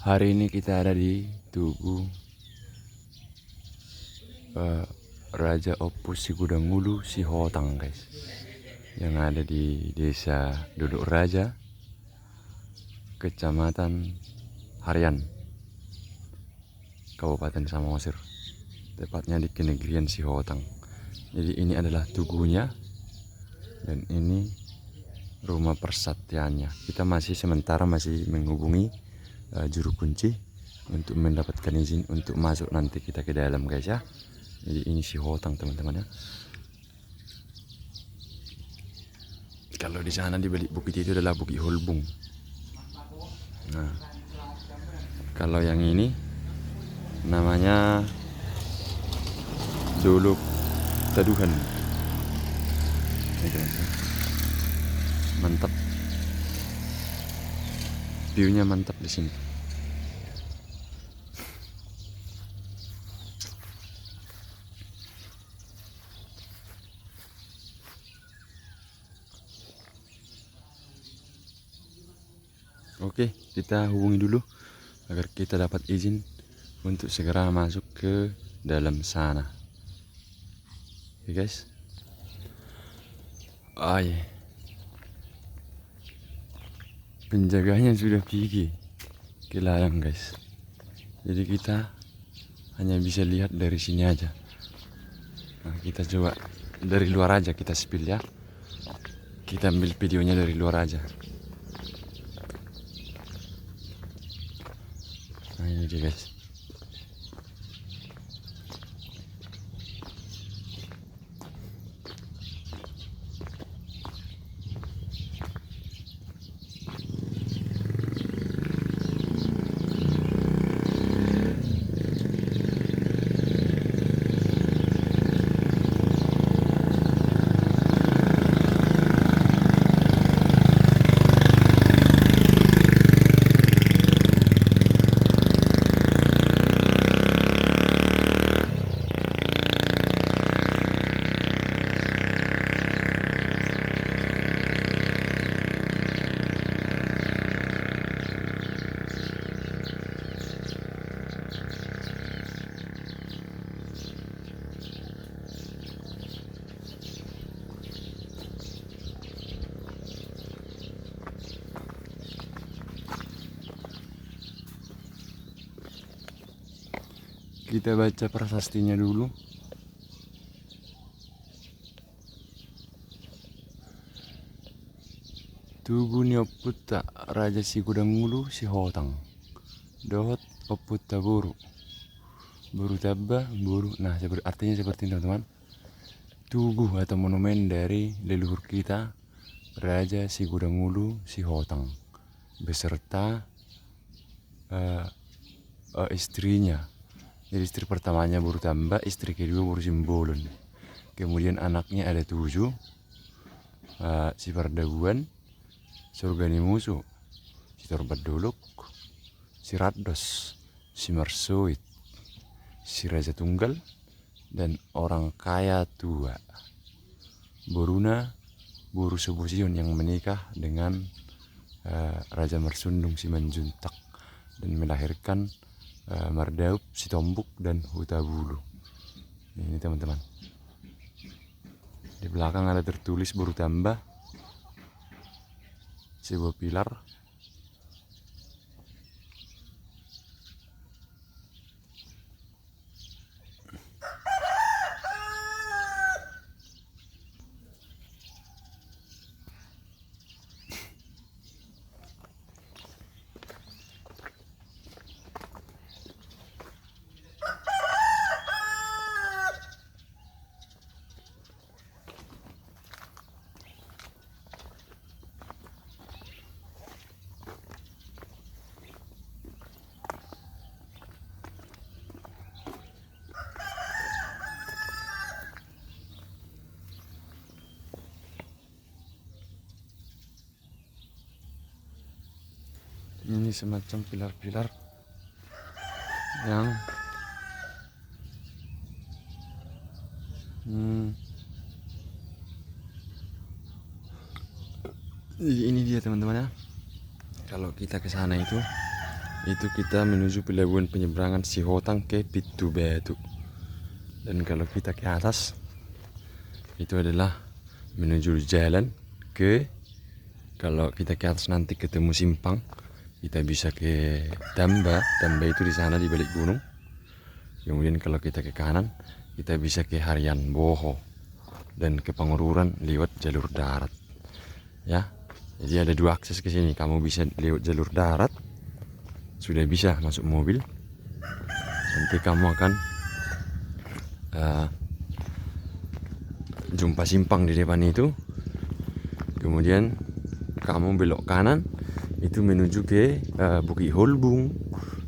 Hari ini kita ada di Tugu Raja Opus Sigudangulu Sihotang, guys, yang ada di desa Duduk Raja, Kecamatan Harian, Kabupaten Samosir, tepatnya di Kenegrian Sihotang. Jadi ini adalah tugunya dan ini rumah persaktiannya. Kita sementara masih menghubungi juru kunci untuk mendapatkan izin untuk masuk nanti kita ke dalam, guys, ya. Jadi ini Sihotang, teman-teman, ya. Kalau di sana di balik bukit itu adalah Bukit Holbung. Nah, kalau yang ini namanya Dolok Taduhan. Mantap, view-nya mantap di sini. Oke, kita hubungi dulu agar kita dapat izin untuk segera masuk ke dalam sana. Oke, guys. Penjaganya sudah pergi ke ladang, guys. Jadi kita hanya bisa lihat dari sini aja. Nah, kita coba dari luar aja, kita spill, ya. Kita ambil videonya dari luar aja. Nah, ini dia, guys. Kita baca prasastinya dulu. Tugu ni oputta Raja Sigudangulu Sihotang. Dohot oputta buru. Buru tabba buru. Nah, artinya seperti ini, teman-teman. Tugu atau monumen dari leluhur kita Raja Sigudangulu Sihotang beserta istrinya. Jadi istri pertamanya Buru Tamba, istri kedua Buru Simbolon. Kemudian anaknya ada 7, si Pardaguan, Surgani Musuh, si Torbat Dolok, si Rados, si Marsoit, si Raja Tunggal, dan orang kaya tua Boruna Buru Subosion yang menikah dengan Raja Mersundung Simanjuntak dan melahirkan Mardaup, Sitombuk, dan Hutabulu. Ini, teman-teman. Di belakang ada tertulis Buru Tamba, sebuah pilar. Ini semacam pilar-pilar yang ini dia, teman-teman, ya. Kalau kita ke sana itu itu kita menuju pelabuhan penyeberangan Sihotang ke Pitu Batu. Dan kalau kita ke atas itu adalah menuju jalan ke, kalau kita ke atas nanti ketemu simpang, kita bisa ke Damba. Damba itu di sana di balik gunung. Kemudian kalau kita ke kanan kita bisa ke Harian Boho dan ke Pangururan lewat jalur darat. Ya. Jadi ada dua akses ke sini. Kamu bisa lewat jalur darat, sudah bisa masuk mobil. Nanti kamu akan jumpa simpang di depan itu. Kemudian kamu belok kanan itu menuju ke Bukit Holbung,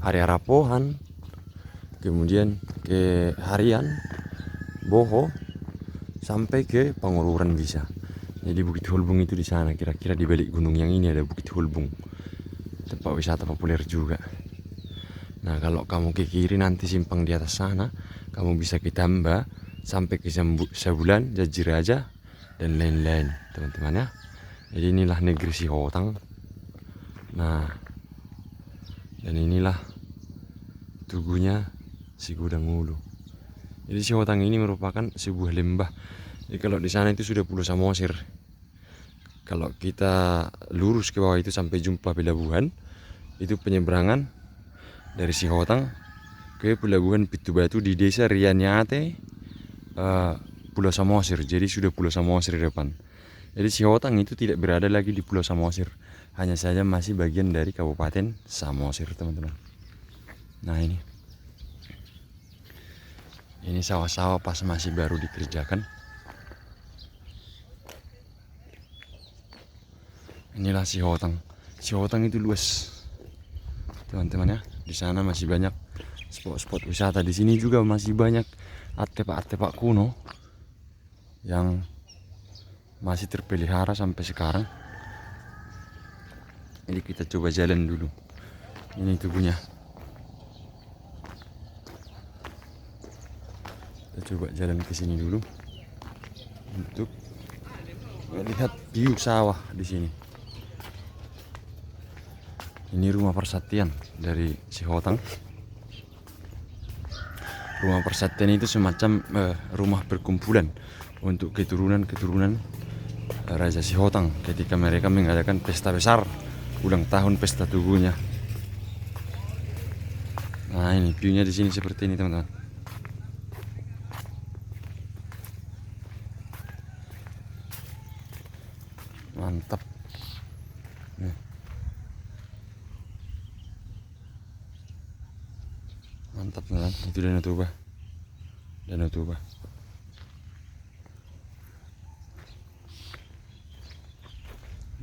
Hariarapohan, kemudian ke Harian Boho sampai ke Pangururan bisa. Jadi Bukit Holbung itu di sana, kira-kira di balik gunung yang ini ada Bukit Holbung, tempat wisata populer juga. Nah kalau kamu ke kiri nanti simpang di atas sana, kamu bisa ke Damba sampai ke Sabulan, Jajiraja dan lain-lain teman-teman ya. Jadi inilah negeri Sihotang. Nah dan inilah tugunya Sigudang Ulu. Jadi Sihotang ini merupakan sebuah lembah. Jadi kalau di sana itu sudah Pulau Samosir. Kalau kita lurus ke bawah itu sampai jumpa pelabuhan, itu penyeberangan dari Sihotang ke pelabuhan Pitu Batu di desa Rianyate, Pulau Samosir. Jadi sudah Pulau Samosir di depan. Jadi Sihotang itu tidak berada lagi di Pulau Samosir, hanya saja masih bagian dari Kabupaten Samosir teman-teman. Nah ini sawah-sawah pas masih baru dikerjakan. Inilah Sihotang. Sihotang itu luas, teman-teman ya. Di sana masih banyak spot-spot wisata. Di sini juga masih banyak artefak-artefak kuno yang masih terpelihara sampai sekarang. Jadi kita coba jalan dulu. Ini tubuhnya. Kita coba jalan ke sini dulu untuk melihat view sawah di sini. Ini rumah persatian dari Sihotang. Rumah persatian itu semacam rumah perkumpulan untuk keturunan-keturunan Raja Sihotang ketika mereka mengadakan pesta besar ulang tahun pesta tugunya. Nah ini view-nya di sini seperti ini teman-teman. Mantap. Nih. Mantap teman, itu Danau Toba. Danau Toba.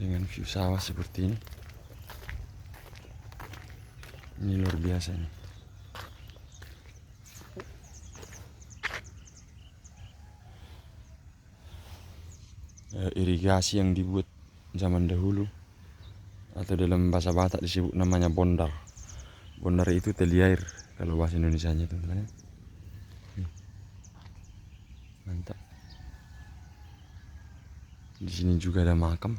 Dengan view sawah seperti ini. Ini luar biasa nih. Irigasi yang dibuat zaman dahulu, atau dalam bahasa Batak disebut namanya bondar. Bondar itu tali air kalau bahasa Indonesianya teman-teman. Mantap. Di sini juga ada makam.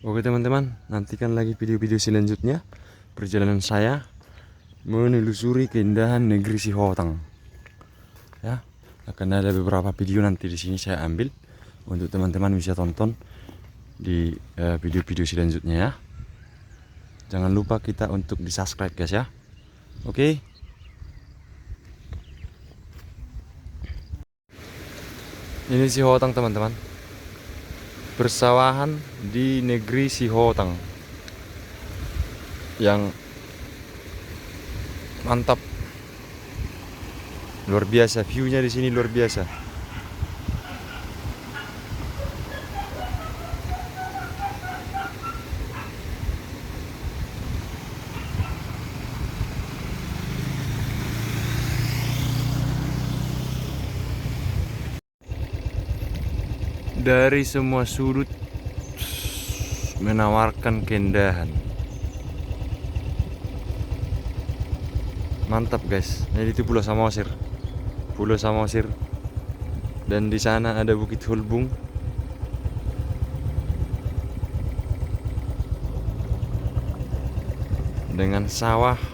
Oke teman-teman, nantikan lagi video-video selanjutnya perjalanan saya menelusuri keindahan negeri Sihotang. Ya, akan ada beberapa video nanti di sini saya ambil untuk teman-teman bisa tonton di video-video selanjutnya ya. Jangan lupa kita untuk di-subscribe guys ya. Oke. Ini Sihotang teman-teman. Persawahan di negeri Sihotang yang mantap, luar biasa. View-nya di sini luar biasa. Dari semua sudut menawarkan keindahan. Mantap guys. Jadi itu Pulau Samosir. Pulau Samosir. Dan di sana ada Bukit Hulbung. Dengan sawah